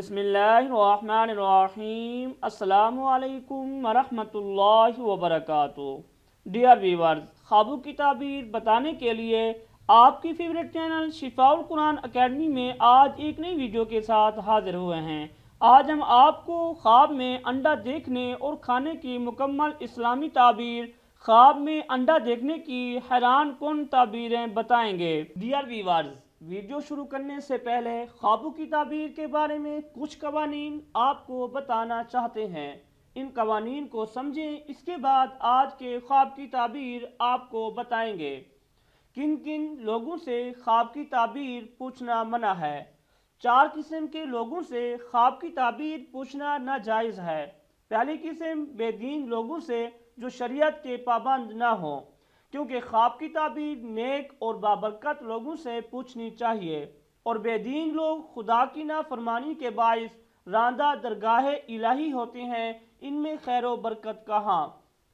بسم اللہ الرحمن الرحیم۔ السلام علیکم ورحمۃ اللہ وبرکاتہ۔ ڈیئر ویورز، خوابوں کی تعبیر بتانے کے لیے آپ کی فیوریٹ چینل شفاء القرآن اکیڈمی میں آج ایک نئی ویڈیو کے ساتھ حاضر ہوئے ہیں۔ آج ہم آپ کو خواب میں انڈا دیکھنے اور کھانے کی مکمل اسلامی تعبیر، خواب میں انڈا دیکھنے کی حیران کن تعبیریں بتائیں گے۔ ڈیئر ویورز، ویڈیو شروع کرنے سے پہلے خوابوں کی تعبیر کے بارے میں کچھ قوانین آپ کو بتانا چاہتے ہیں۔ ان قوانین کو سمجھیں، اس کے بعد آج کے خواب کی تعبیر آپ کو بتائیں گے۔ کن کن لوگوں سے خواب کی تعبیر پوچھنا منع ہے؟ 4 قسم کے لوگوں سے خواب کی تعبیر پوچھنا ناجائز ہے۔ پہلی قسم بے دین لوگوں سے جو شریعت کے پابند نہ ہوں، کیونکہ خواب کی تعبیر نیک اور بابرکت لوگوں سے پوچھنی چاہیے، اور بے دین لوگ خدا کی نافرمانی کے باعث راندہ درگاہ الہی ہوتے ہیں، ان میں خیر و برکت کہاں۔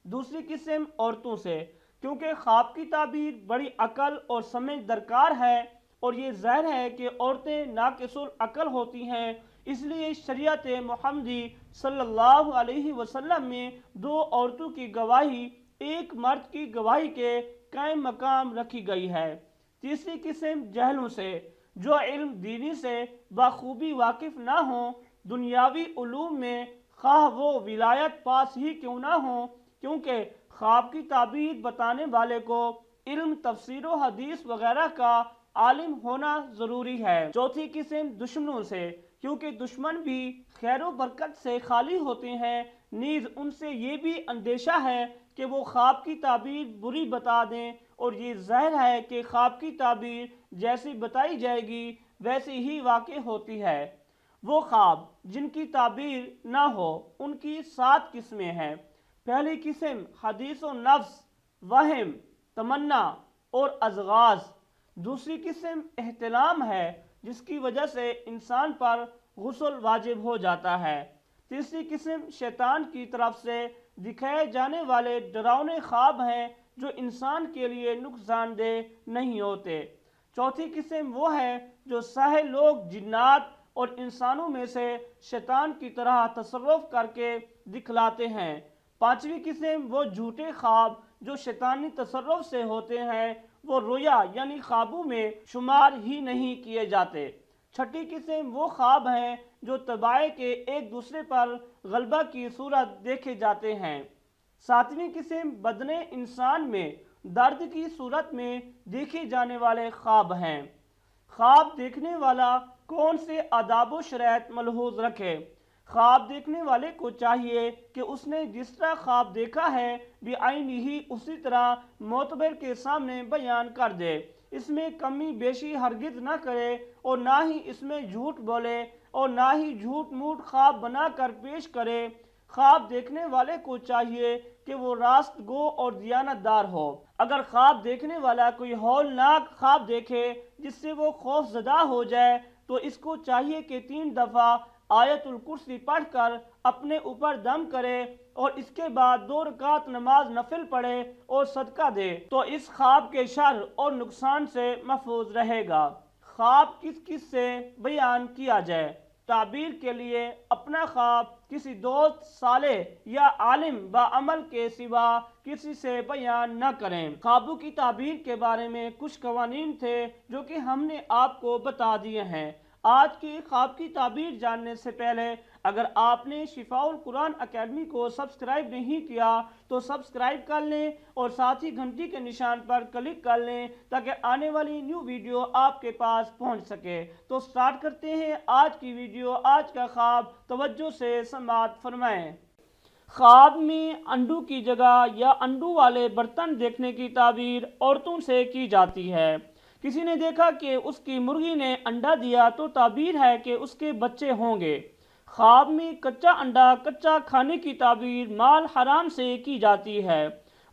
دوسری قسم عورتوں سے، کیونکہ خواب کی تعبیر بڑی عقل اور سمجھ درکار ہے، اور یہ ظاہر ہے کہ عورتیں ناقص العقل ہوتی ہیں، اس لیے شریعت محمدی صلی اللہ علیہ وسلم میں 2 عورتوں کی گواہی ایک مرد کی گواہی کے قائم مقام رکھی گئی ہے۔ تیسری قسم جہلوں سے، جو علم دینی سے بخوبی واقف نہ ہوں، دنیاوی علوم میں خواہ وہ ولایت پاس ہی کیوں نہ ہوں، کیونکہ خواب کی تعبیر بتانے والے کو علم تفسیر و حدیث وغیرہ کا عالم ہونا ضروری ہے۔ چوتھی قسم دشمنوں سے، کیونکہ دشمن بھی خیر و برکت سے خالی ہوتے ہیں، نیز ان سے یہ بھی اندیشہ ہے کہ وہ خواب کی تعبیر بری بتا دیں، اور یہ ظاہر ہے کہ خواب کی تعبیر جیسی بتائی جائے گی ویسی ہی واقع ہوتی ہے۔ وہ خواب جن کی تعبیر نہ ہو، ان کی 7 قسمیں ہیں۔ پہلی قسم حدیث و نفس، وہم، تمنا اور ازغاز۔ دوسری قسم احتلام ہے، جس کی وجہ سے انسان پر غسل واجب ہو جاتا ہے۔ تیسری قسم شیطان کی طرف سے دکھائے جانے والے ڈراؤنے خواب ہیں، جو انسان کے لیے نقصان دہ نہیں ہوتے۔ چوتھی قسم وہ ہے جو ساحر لوگ جنات اور انسانوں میں سے شیطان کی طرح تصرف کر کے دکھلاتے ہیں۔ پانچویں قسم وہ جھوٹے خواب جو شیطانی تصرف سے ہوتے ہیں، وہ رویا یعنی خوابوں میں شمار ہی نہیں کیے جاتے۔ چھٹی قسم وہ خواب ہیں جو طباع کے ایک دوسرے پر غلبہ کی صورت دیکھے جاتے ہیں۔ ساتویں قسم بدن انسان میں درد کی صورت میں دیکھے جانے والے خواب ہیں۔ خواب دیکھنے والا کون سے آداب و شرائط ملحوظ رکھے؟ خواب دیکھنے والے کو چاہیے کہ اس نے جس طرح خواب دیکھا ہے بعینی ہی اسی طرح معتبر کے سامنے بیان کر دے، اس میں کمی بیشی ہرگز نہ کرے، اور نہ ہی اس میں جھوٹ بولے، اور نہ ہی جھوٹ موٹ خواب بنا کر پیش کرے۔ خواب دیکھنے والے کو چاہیے کہ وہ راست گو اور دیانت دار ہو۔ اگر خواب دیکھنے والا کوئی ہولناک خواب دیکھے جس سے وہ خوف زدہ ہو جائے، تو اس کو چاہیے کہ 3 دفعہ آیت الکرسی پڑھ کر اپنے اوپر دم کرے، اور اس کے بعد 2 رکعت نماز نفل پڑھے اور صدقہ دے، تو اس خواب کے شر اور نقصان سے محفوظ رہے گا۔ خواب کس کس سے بیان کیا جائے؟ تعبیر کے لیے اپنا خواب کسی دوست صالح یا عالم بعمل کے سوا کسی سے بیان نہ کریں۔ خوابوں کی تعبیر کے بارے میں کچھ قوانین تھے جو کہ ہم نے آپ کو بتا دیے ہیں۔ آج کی خواب کی تعبیر جاننے سے پہلے اگر آپ نے شفاء القرآن اکیڈمی کو سبسکرائب نہیں کیا تو سبسکرائب کر لیں، اور ساتھ ہی گھنٹی کے نشان پر کلک کر لیں تاکہ آنے والی نیو ویڈیو آپ کے پاس پہنچ سکے۔ تو سٹارٹ کرتے ہیں آج کی ویڈیو۔ آج کا خواب توجہ سے سماعت فرمائیں۔ خواب میں انڈوں کی جگہ یا انڈوں والے برتن دیکھنے کی تعبیر عورتوں سے کی جاتی ہے۔ کسی نے دیکھا کہ اس کی مرغی نے انڈا دیا تو تعبیر ہے کہ اس کے بچے ہوں گے۔ خواب میں کچا انڈا کچا کھانے کی تعبیر مال حرام سے کی جاتی ہے،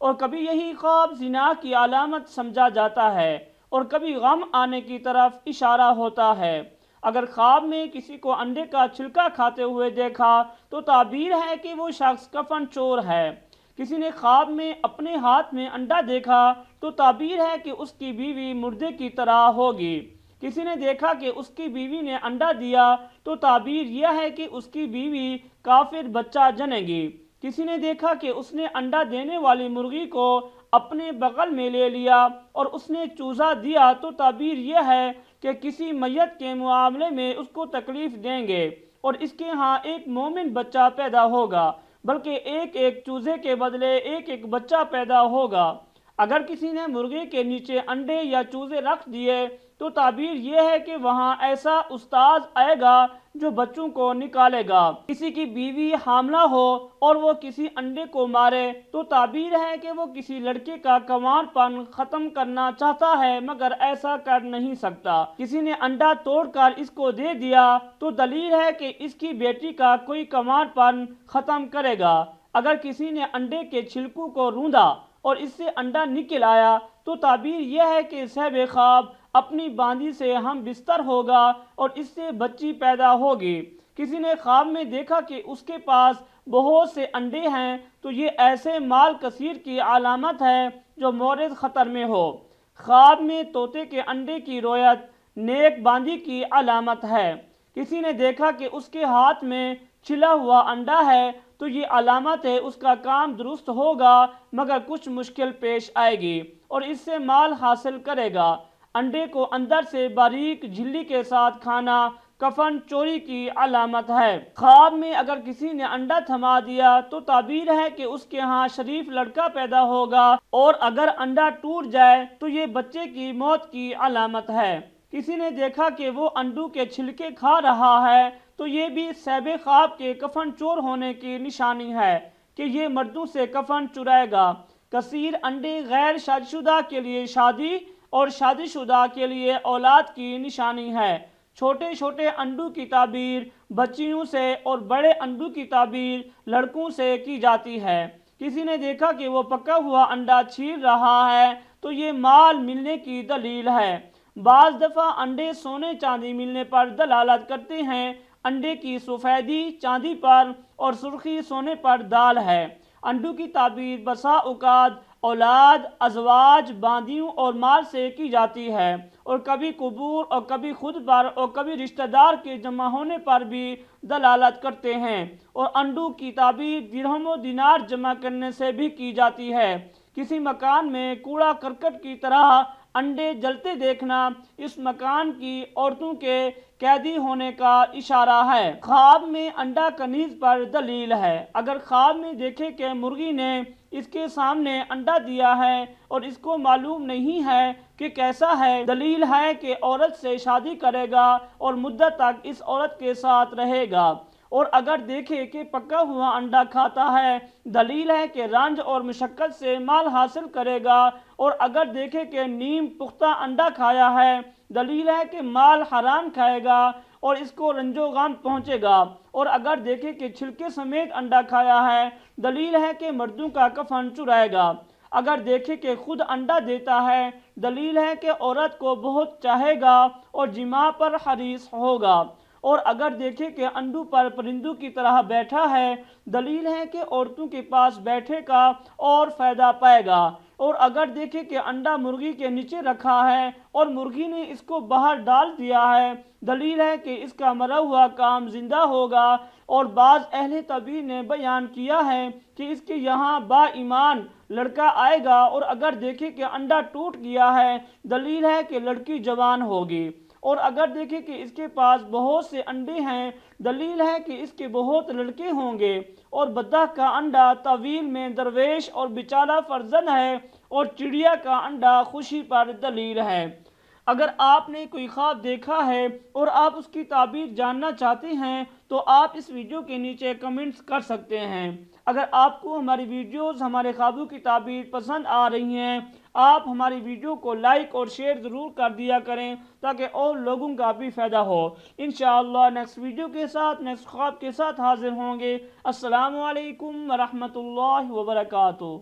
اور کبھی یہی خواب زنا کی علامت سمجھا جاتا ہے، اور کبھی غم آنے کی طرف اشارہ ہوتا ہے۔ اگر خواب میں کسی کو انڈے کا چھلکا کھاتے ہوئے دیکھا تو تعبیر ہے کہ وہ شخص کفن چور ہے۔ کسی نے خواب میں اپنے ہاتھ میں انڈا دیکھا تو تعبیر ہے کہ اس کی بیوی مردے کی طرح ہوگی۔ کسی نے دیکھا کہ اس کی بیوی نے انڈا دیا تو تعبیر یہ ہے کہ اس کی بیوی کافر بچہ جنے گی۔ کسی نے دیکھا کہ اس نے انڈا دینے والی مرغی کو اپنے بغل میں لے لیا اور اس نے چوزا دیا تو تعبیر یہ ہے کہ کسی میت کے معاملے میں اس کو تکلیف دیں گے اور اس کے ہاں ایک مومن بچہ پیدا ہوگا، بلکہ ایک ایک چوزے کے بدلے ایک ایک بچہ پیدا ہوگا۔ اگر کسی نے مرغی کے نیچے انڈے یا چوزے رکھ دیے تو تعبیر یہ ہے کہ وہاں ایسا استاذ آئے گا جو بچوں کو نکالے گا۔ کسی کی بیوی حاملہ ہو اور وہ کسی انڈے کو مارے تو تعبیر ہے کہ وہ کسی لڑکے کا کنوار پن ختم کرنا چاہتا ہے مگر ایسا کر نہیں سکتا۔ کسی نے انڈا توڑ کر اس کو دے دیا تو دلیل ہے کہ اس کی بیٹی کا کوئی کنوار پن ختم کرے گا۔ اگر کسی نے انڈے کے چھلکوں کو روندا اور اس سے انڈا نکل آیا تو تعبیر یہ ہے کہ صاحب خواب اپنی باندی سے ہم بستر ہوگا اور اس سے بچی پیدا ہوگی۔ کسی نے خواب میں دیکھا کہ اس کے پاس بہت سے انڈے ہیں تو یہ ایسے مال کثیر کی علامت ہے جو مورد خطر میں ہو۔ خواب میں طوطے کے انڈے کی رویت نیک باندی کی علامت ہے۔ کسی نے دیکھا کہ اس کے ہاتھ میں چھلا ہوا انڈا ہے تو یہ علامت ہے اس کا کام درست ہوگا مگر کچھ مشکل پیش آئے گی اور اس سے مال حاصل کرے گا۔ انڈے کو اندر سے باریک جھلی کے ساتھ کھانا کفن چوری کی علامت ہے۔ خواب میں اگر کسی نے انڈا تھما دیا تو تعبیر ہے کہ اس کے ہاں شریف لڑکا پیدا ہوگا اور اگر انڈا ٹوٹ جائے تو یہ بچے کی موت کی علامت ہے۔ کسی نے دیکھا کہ وہ انڈوں کے چھلکے کھا رہا ہے تو یہ بھی صاحب خواب کے کفن چور ہونے کی نشانی ہے کہ یہ مردوں سے کفن چرائے گا۔ کثیر انڈے غیر شادی شدہ کے لیے شادی اور شادی شدہ کے لیے اولاد کی نشانی ہے۔ چھوٹے چھوٹے انڈوں کی تعبیر بچیوں سے اور بڑے انڈوں کی تعبیر لڑکوں سے کی جاتی ہے۔ کسی نے دیکھا کہ وہ پکا ہوا انڈا چھیل رہا ہے تو یہ مال ملنے کی دلیل ہے۔ بعض دفعہ انڈے سونے چاندی ملنے پر دلالت کرتے ہیں۔ انڈے کی سفیدی چاندی پر اور سرخی سونے پر دال ہے۔ انڈوں کی تعبیر بسا اوقات اولاد، ازواج، باندیوں اور مال سے کی جاتی ہے اور کبھی قبور اور کبھی خود پر اور کبھی رشتہ دار کے جمع ہونے پر بھی دلالت کرتے ہیں اور انڈوں کی تعبیر درہم و دینار جمع کرنے سے بھی کی جاتی ہے۔ کسی مکان میں کوڑا کرکٹ کی طرح انڈے جلتے دیکھنا اس مکان کی عورتوں کے قیدی ہونے کا اشارہ ہے۔ خواب میں انڈا کنیز پر دلیل ہے۔ اگر خواب میں دیکھے کہ مرغی نے اس کے سامنے انڈا دیا ہے اور اس کو معلوم نہیں ہے کہ کیسا ہے، دلیل ہے کہ عورت سے شادی کرے گا اور مدت تک اس عورت کے ساتھ رہے گا۔ اور اگر دیکھے کہ پکا ہوا انڈا کھاتا ہے، دلیل ہے کہ رنج اور مشقت سے مال حاصل کرے گا۔ اور اگر دیکھے کہ نیم پختہ انڈا کھایا ہے، دلیل ہے کہ مال حرام کھائے گا اور اس کو رنج و غم پہنچے گا۔ اور اگر دیکھے کہ چھلکے سمیت انڈا کھایا ہے، دلیل ہے کہ مردوں کا کفن چرائے گا۔ اگر دیکھے کہ خود انڈا دیتا ہے، دلیل ہے کہ عورت کو بہت چاہے گا اور جماع پر حریص ہوگا۔ اور اگر دیکھے کہ انڈوں پر پرندوں کی طرح بیٹھا ہے، دلیل ہے کہ عورتوں کے پاس بیٹھے گا اور فائدہ پائے گا۔ اور اگر دیکھے کہ انڈا مرغی کے نیچے رکھا ہے اور مرغی نے اس کو باہر ڈال دیا ہے، دلیل ہے کہ اس کا مرا ہوا کام زندہ ہوگا۔ اور بعض اہل تعبیر نے بیان کیا ہے کہ اس کے یہاں با ایمان لڑکا آئے گا اور اگر دیکھے کہ انڈا ٹوٹ گیا ہے، دلیل ہے کہ لڑکی جوان ہوگی۔ اور اگر دیکھے کہ اس کے پاس بہت سے انڈے ہیں، دلیل ہے کہ اس کے بہت لڑکے ہوں گے۔ اور بطخ کا انڈا تعویل میں درویش اور بیچارہ فرزند ہے اور چڑیا کا انڈا خوشی پر دلیل ہے۔ اگر آپ نے کوئی خواب دیکھا ہے اور آپ اس کی تعبیر جاننا چاہتے ہیں تو آپ اس ویڈیو کے نیچے کمنٹس کر سکتے ہیں۔ اگر آپ کو ہماری ویڈیوز ہمارے خوابوں کی تعبیر پسند آ رہی ہیں، آپ ہماری ویڈیو کو لائک اور شیئر ضرور کر دیا کریں تاکہ اور لوگوں کا بھی فائدہ ہو۔ انشاءاللہ نیکسٹ ویڈیو کے ساتھ نیکسٹ خواب کے ساتھ حاضر ہوں گے۔ السلام علیکم ورحمۃ اللہ وبرکاتہ۔